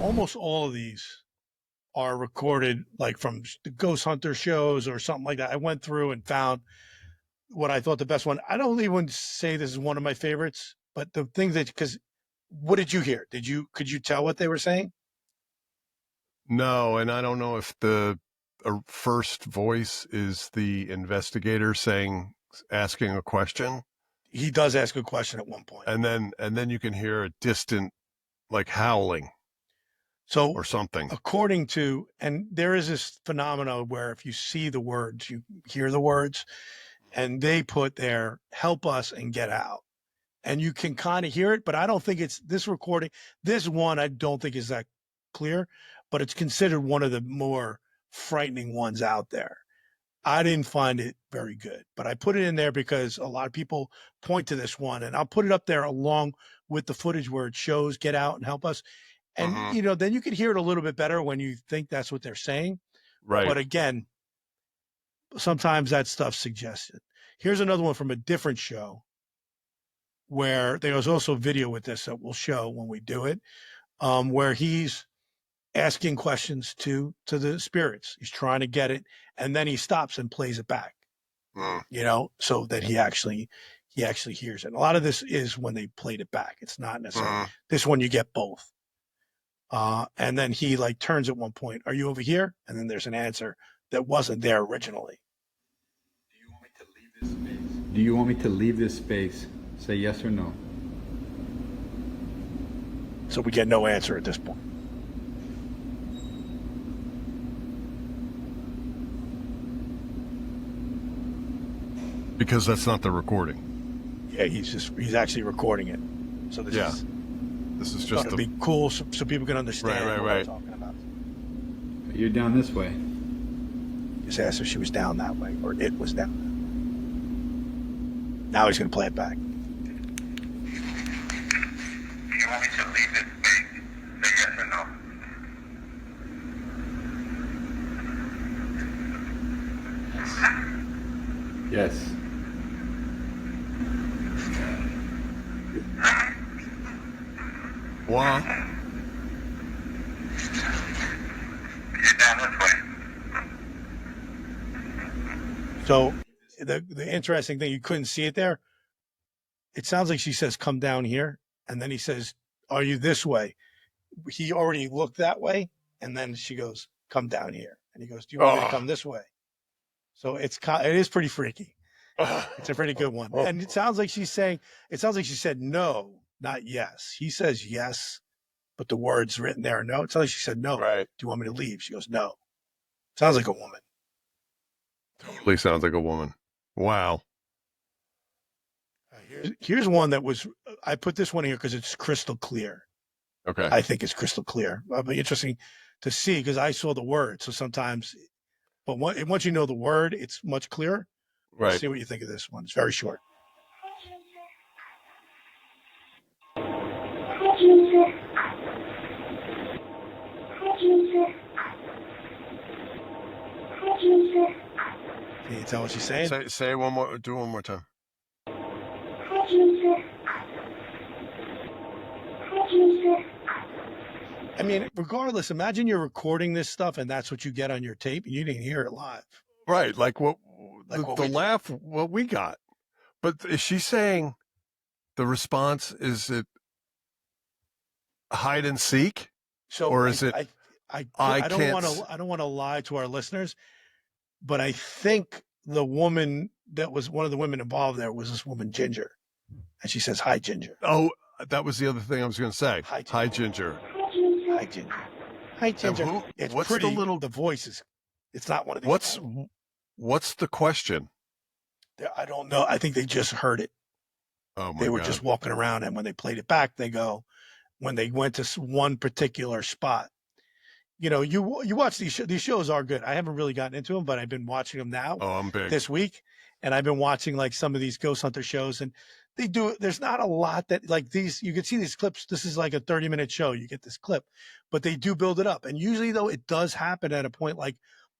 Almost all of these are recorded like from the ghost hunter shows or something like that. I went through and found what I thought the best one. I don't even say this is one of my favorites, but the things that, because what did you hear? Could you tell what they were saying? No, and I don't know if the first voice is the investigator asking a question. He does ask a question at one point. And then you can hear a distant, like, howling. So, or something. According to, and there is this phenomenon where if you see the words, you hear the words, and they put there, help us and get out. And you can kind of hear it, but I don't think it's this recording. This one, I don't think is that clear, but it's considered one of the more frightening ones out there. I didn't find it very good, but I put it in there because a lot of people point to this one, and I'll put it up there along with the footage where it shows get out and help us. And, then you can hear it a little bit better when you think that's what they're saying. Right. But again, sometimes that stuff's suggested. Here's another one from a different show where there was also video with this that we'll show when we do it, where he's asking questions to the spirits. He's trying to get it, and then he stops and plays it back, so that he actually hears it. And a lot of this is when they played it back. It's not necessarily this one. You get both. And then he like turns at one point, are you over here? And then there's an answer that wasn't there originally. Do you want me to leave this space? Do you want me to leave this space? Say yes or no. So we get no answer at this point. Because that's not the recording. Yeah, he's actually recording it. So this is just to be cool so people can understand what I'm talking about. You're down this way. Just asked if she was down that way, or it was down. Now he's going to play it back. Do you want me to leave this space? Say yes or no. Yes. What? You're down this way. So the interesting thing, you couldn't see it there. It sounds like she says, come down here. And then he says, are you this way? He already looked that way. And then she goes, come down here. And he goes, do you want me to come this way? So it is pretty freaky. It's a pretty good one. And it sounds like she said no, not yes. He says yes, but the words written there are no. It sounds like she said no. Right. Do you want me to leave? She goes, no. Sounds like a woman. Totally sounds like a woman. Wow. Here's one that was, I put this one here because it's crystal clear. Okay. I think it's crystal clear. It'll be interesting to see because I saw the word. So sometimes, but once you know the word, it's much clearer. Right. See what you think of this one. It's very short. Can you tell what she's saying? Say one more. Do it one more time. I mean, regardless, imagine you're recording this stuff and that's what you get on your tape and you didn't hear it live. Right. Like the laugh, what we got. But is she saying the response, is it hide and seek? So or is it I don't want to lie to our listeners, but I think the woman that was one of the women involved there was this woman Ginger, and she says, "Hi, Ginger." Oh, that was the other thing I was going to say. Hi, Ginger. Hi, Ginger. Hi, Ginger. It's what's pretty. the voice is. It's not one of these. What's the question? I don't know. I think they just heard it. Oh my They were God. just walking around, and when they played it back, they go, when they went to one particular spot. You know, you watch these shows are good. I haven't really gotten into them, but I've been watching them now. Oh, I'm big. This week, and I've been watching like some of these ghost hunter shows, and they do. There's not a lot that like these. You can see these clips. This is like a 30-minute show. You get this clip, but they do build it up. And usually, though, it does happen at a point. Like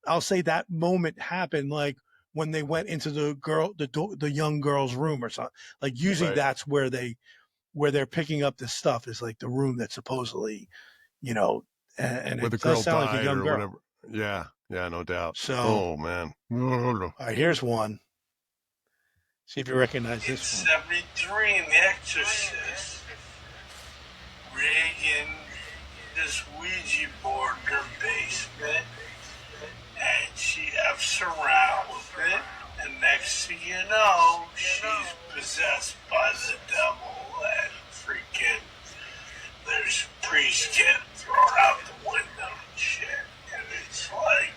I'll say that moment happened like when they went into the young girl's room or something. Like usually Right. that's where they where they're picking up this stuff is like the room that's supposedly, and Where it the does girl sound like a died young or girl. whatever. Yeah, no doubt. So, Oh man. all right, here's one. See if you recognize In this one. 73 in The Exorcist, Reagan, this Ouija board in her basement, and she F's around with it, and next thing you know, she's possessed by the devil, and freaking, there's priests getting thrown out the window and shit, and it's like,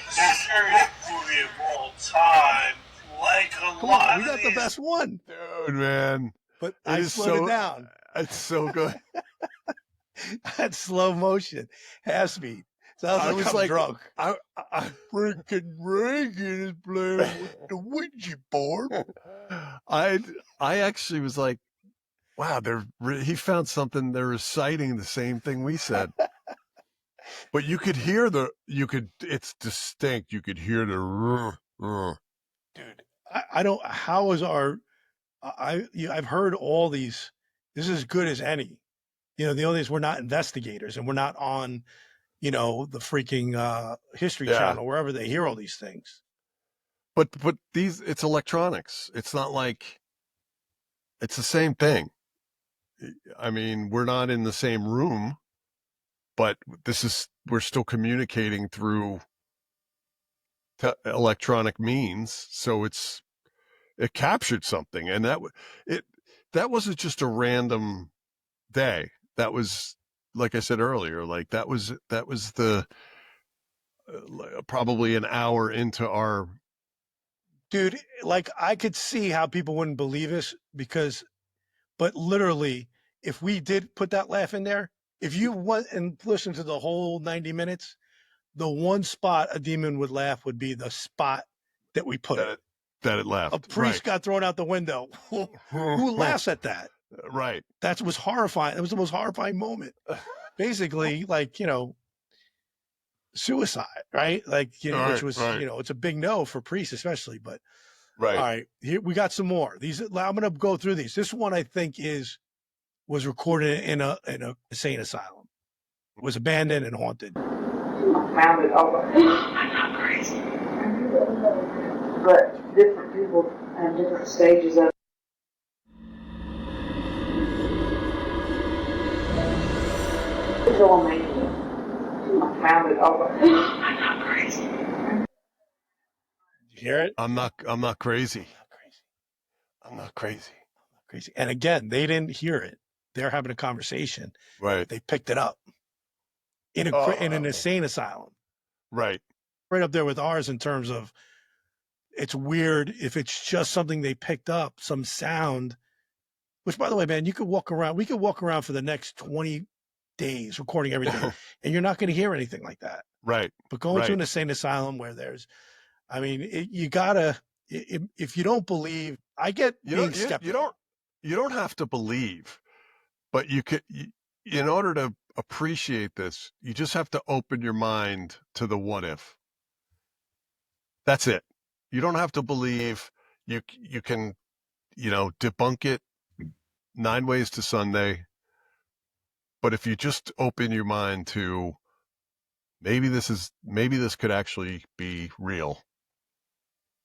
the scariest movie of all time. Like a Come lot on, we of got the these best one. Dude, man. But It I is slowed so it down. It's so good. At slow motion, half speed. Sounds I like was I'm like, drunk. I freaking Reagan is playing with the Ouija board. I actually was like, wow, he found something. They're reciting the same thing we said. But you could hear it's distinct. You could hear the Dude, I don't. How is our? I've heard all these. This is as good as any. The only thing is we're not investigators and we're not on, the freaking History Yeah. Channel wherever they hear all these things. But it's electronics. It's not like it's the same thing. I mean, we're not in the same room, but we're still communicating through electronic means. So it captured something, and that wasn't just a random day. That was, like I said earlier, like that was the probably an hour into our. Dude, like I could see how people wouldn't believe us but literally, if we did put that laugh in there, if you went and listened to the whole 90 minutes, the one spot a demon would laugh would be the spot that we put it. That it left. A priest right. got thrown out the window. Who laughs at that? Right. That was horrifying. It was the most horrifying moment. Basically, like, suicide, right? Like, which was, it's a big no for priests, especially. But right. All right, here we got some more. I'm going to go through these. This one I think was recorded in a insane asylum. It was abandoned and haunted. Found it over. I'm not crazy. But different people have different stages of. Visual mania. I found it over. I'm not crazy. Did you hear it? I'm not crazy. I'm not crazy. Crazy. And again, they didn't hear it. They're having a conversation. Right. They picked it up in an insane asylum. Right. Right up there with ours in terms of it's weird if it's just something they picked up, some sound, which, by the way, man, we could walk around for the next 20 days recording everything and you're not going to hear anything like that. Right. But going to an insane asylum where you gotta, if you don't believe, I get being skeptical. You don't have to believe, but in order to appreciate this, you just have to open your mind to the what if. That's it. You don't have to believe. You can, debunk it 9 ways to Sunday. But if you just open your mind to maybe this could actually be real.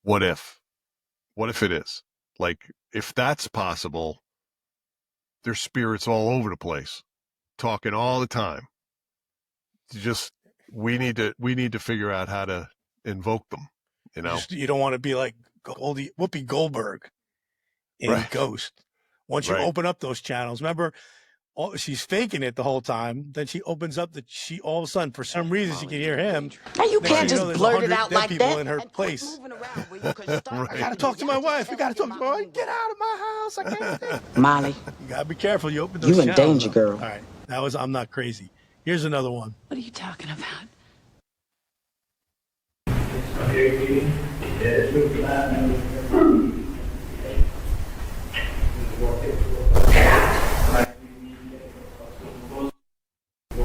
What if? What if it is? Like, if that's possible, there's spirits all over the place, talking all the time. We need to figure out how to invoke them. You don't want to be like Whoopi Goldberg in Ghost. Once you open up those channels, remember, she's faking it the whole time. Then she opens up all of a sudden, for some reason, she can hear him. Now you can't just blurt it out like that. In her place. I gotta talk to my wife. We gotta talk to my wife. Get out of my house. I can't think. Molly, you gotta be careful. You open those you channels. in danger, girl. All right, that was I'm Not Crazy. Here's another one. What are you talking about?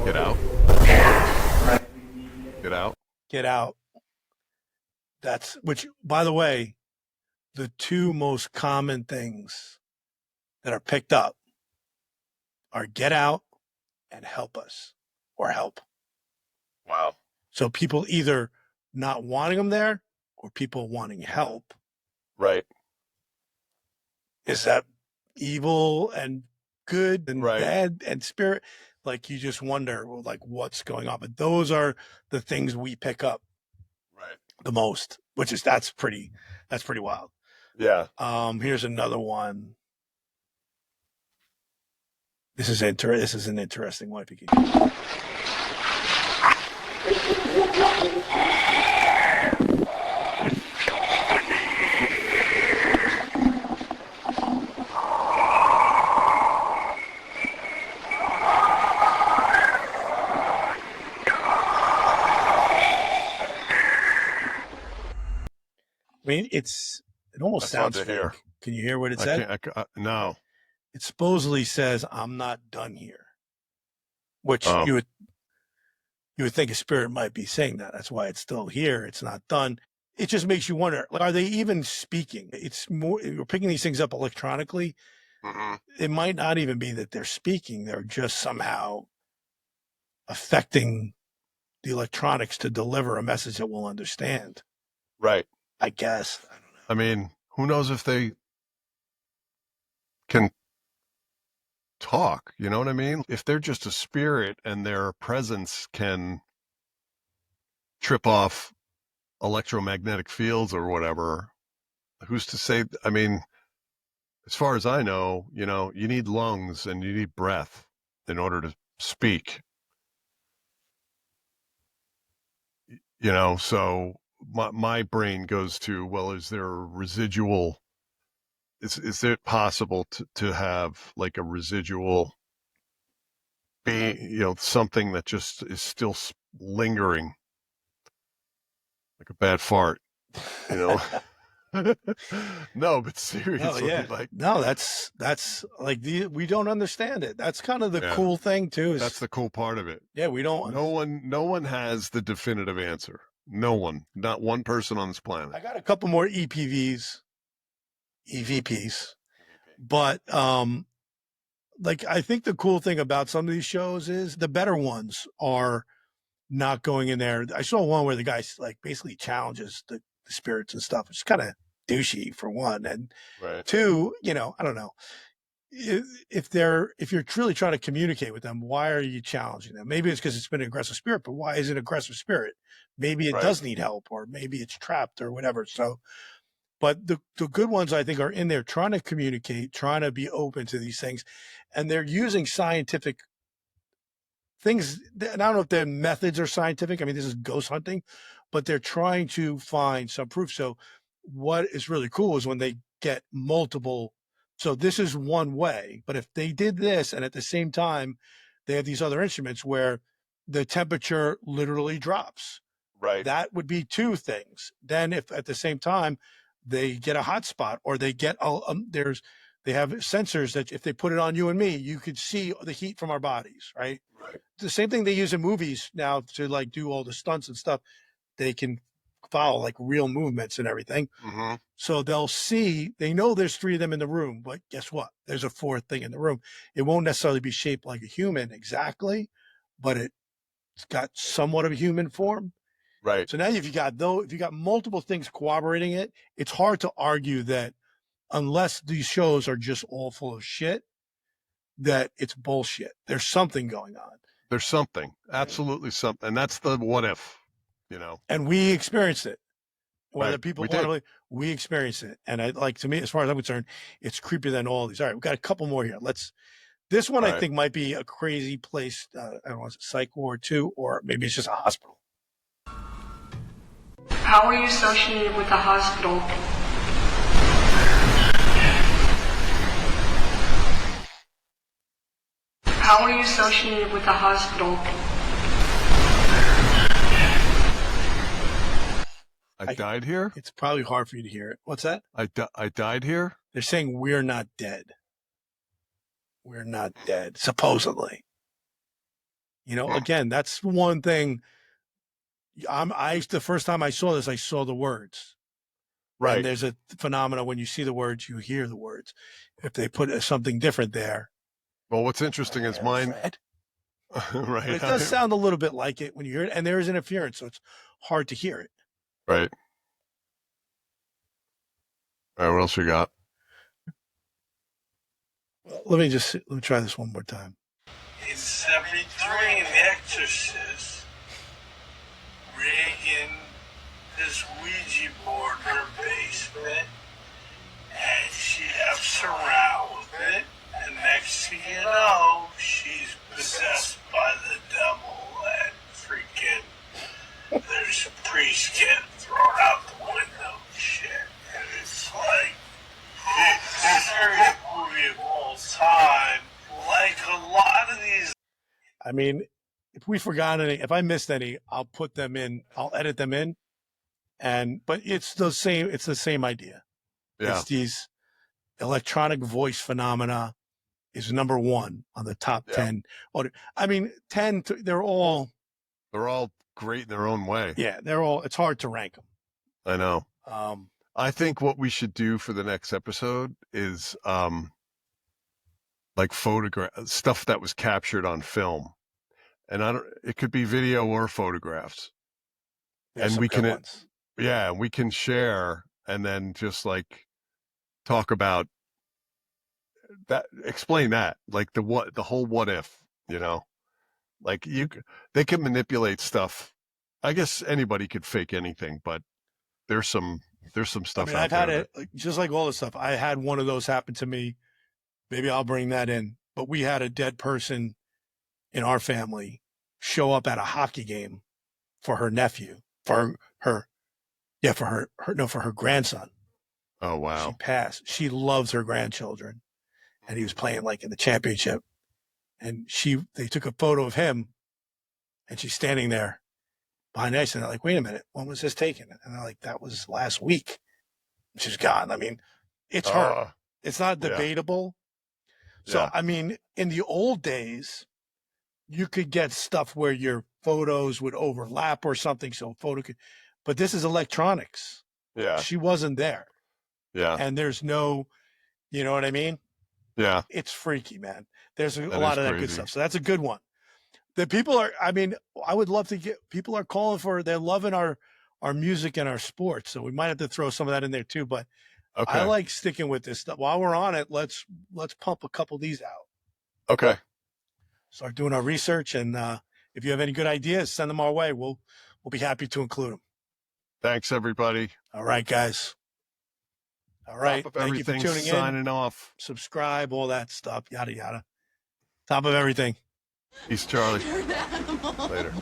Get out. Get out. Get out. Which, by the way, the two most common things that are picked up are get out and help us or help. Wow. So people either not wanting them there or people wanting help. Right. Is that evil and good and Right. bad and spirit? Like you just wonder, well, like what's going on. But those are the things we pick up Right. the most, which is that's pretty wild. Yeah. Here's another one. This is an interesting one. I mean, it almost sounds fake. Hear. Can you hear what it said? No. It supposedly says, "I'm not done here," which you would think a spirit might be saying that. That's why it's still here. It's not done. It just makes you wonder, like, are they even speaking? It's more, we're picking these things up electronically. Mm-hmm. It might not even be that they're speaking. They're just somehow affecting the electronics to deliver a message that we'll understand. Right. I guess. I don't know. I mean, who knows if they can talk, you know what I mean? If they're just a spirit and their presence can trip off electromagnetic fields or whatever, who's to say? I mean, as far as I know, you need lungs and you need breath in order to speak. So my brain goes to, well, is there a residual? Is it possible to have like a residual being, something that just is still lingering, like a bad fart, No, but seriously, no, that's like we don't understand it. That's kind of the cool thing too. That's the cool part of it. Yeah, we don't. No one has the definitive answer. No one, not one person on this planet. I got a couple more EVPs, but like I think the cool thing about some of these shows is the better ones are not going in there. I saw one where the guy like basically challenges the spirits and stuff. It's kind of douchey for one, and two, I don't know. If you're truly trying to communicate with them, why are you challenging them? Maybe it's because it's been an aggressive spirit, but why is it an aggressive spirit? Maybe it does need help, or maybe it's trapped or whatever. So, but the good ones I think are in there trying to communicate, trying to be open to these things, and they're using scientific things. And I don't know if their methods are scientific. I mean, this is ghost hunting, but they're trying to find some proof. So what is really cool is when they get multiple. So this is one way, but if they did this and at the same time, they have these other instruments where the temperature literally drops. Right. That would be two things. Then if at the same time they get a hot spot, or they get, they have sensors that if they put it on you and me, you could see the heat from our bodies, right? Right. The same thing they use in movies now to like do all the stunts and stuff. They can follow like real movements and everything. Mm-hmm. So they know there's three of them in the room, but guess what? There's a fourth thing in the room. It won't necessarily be shaped like a human exactly, but it's got somewhat of a human form. Right. So now if you got multiple things corroborating it, it's hard to argue that unless these shows are just all full of shit, that it's bullshit. There's something going on. There's something, absolutely something. And that's the what if, And we experienced it. Whether Right. people want to believe, we experienced it. And to me, as far as I'm concerned, it's creepier than all these. All right, we've got a couple more here. This one I think might be a crazy place. I don't know, is it Psych Ward 2, or maybe it's just a hospital. How are you associated with the hospital? How are you associated with the hospital? I died here? It's probably hard for you to hear it. What's that? I died here? They're saying we're not dead. We're not dead, supposedly. Again, that's one thing. The first time I saw this, I saw the words. Right. And there's a phenomena when you see the words, you hear the words. If they put something different there. Well, what's interesting is mine. Fred. Right. But it does sound a little bit like it when you hear it, and there is interference, so it's hard to hear it. Right. All right, what else we got? Well, let me try this one more time. In 73, in The Exorcist, Reagan, this Ouija board in her basement, and she F's around with it, and next thing you know, she's possessed by the devil, and freaking, there's a priest getting thrown out the window and shit, and it's like, it's the scariest movie of all time. Like a lot of these. I mean, if we forgot any, if I missed any, I'll put them in. I'll edit them in, but it's the same. It's the same idea. Yeah. It's these electronic voice phenomena is number one on the top 10. I mean, 10. They're all great in their own way. Yeah, they're all. It's hard to rank them. I know. I think what we should do for the next episode is like photograph stuff that was captured on film, and it could be video or photographs, and we can we can share and then just like talk about that, explain that, like the whole what if, like they can manipulate stuff. I guess anybody could fake anything, but there's some stuff. I've had it just like all this stuff. I had one of those happen to me. Maybe I'll bring that in. But we had a dead person in our family show up at a hockey game for her nephew, for her grandson. Oh, wow. She passed. She loves her grandchildren. And he was playing like in the championship. And they took a photo of him and she's standing there behind the ice. And they're like, wait a minute, when was this taken? And they're like, that was last week. She's gone. I mean, it's her. It's not debatable. So, I mean, in the old days, you could get stuff where your photos would overlap or something. So but this is electronics. Yeah. She wasn't there. Yeah. And there's no, you know what I mean? Yeah. It's freaky, man. There's a lot of that good stuff. So that's a good one. The people I would love to people are calling they're loving our music and our sports. So we might have to throw some of that in there too. But I like sticking with this stuff. While we're on it, let's pump a couple of these out. Okay. Start doing our research. And if you have any good ideas, send them our way. We'll be happy to include them. Thanks, everybody. All right, guys. All right. Thank you for tuning in. Signing off. Subscribe, all that stuff, yada, yada. Top of everything. Peace, Charlie. Later.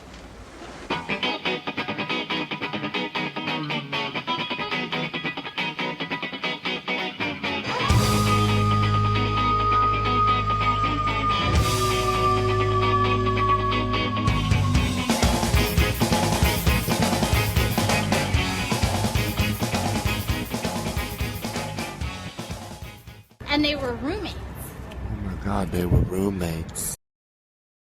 And they were roommates. Oh my God, they were roommates.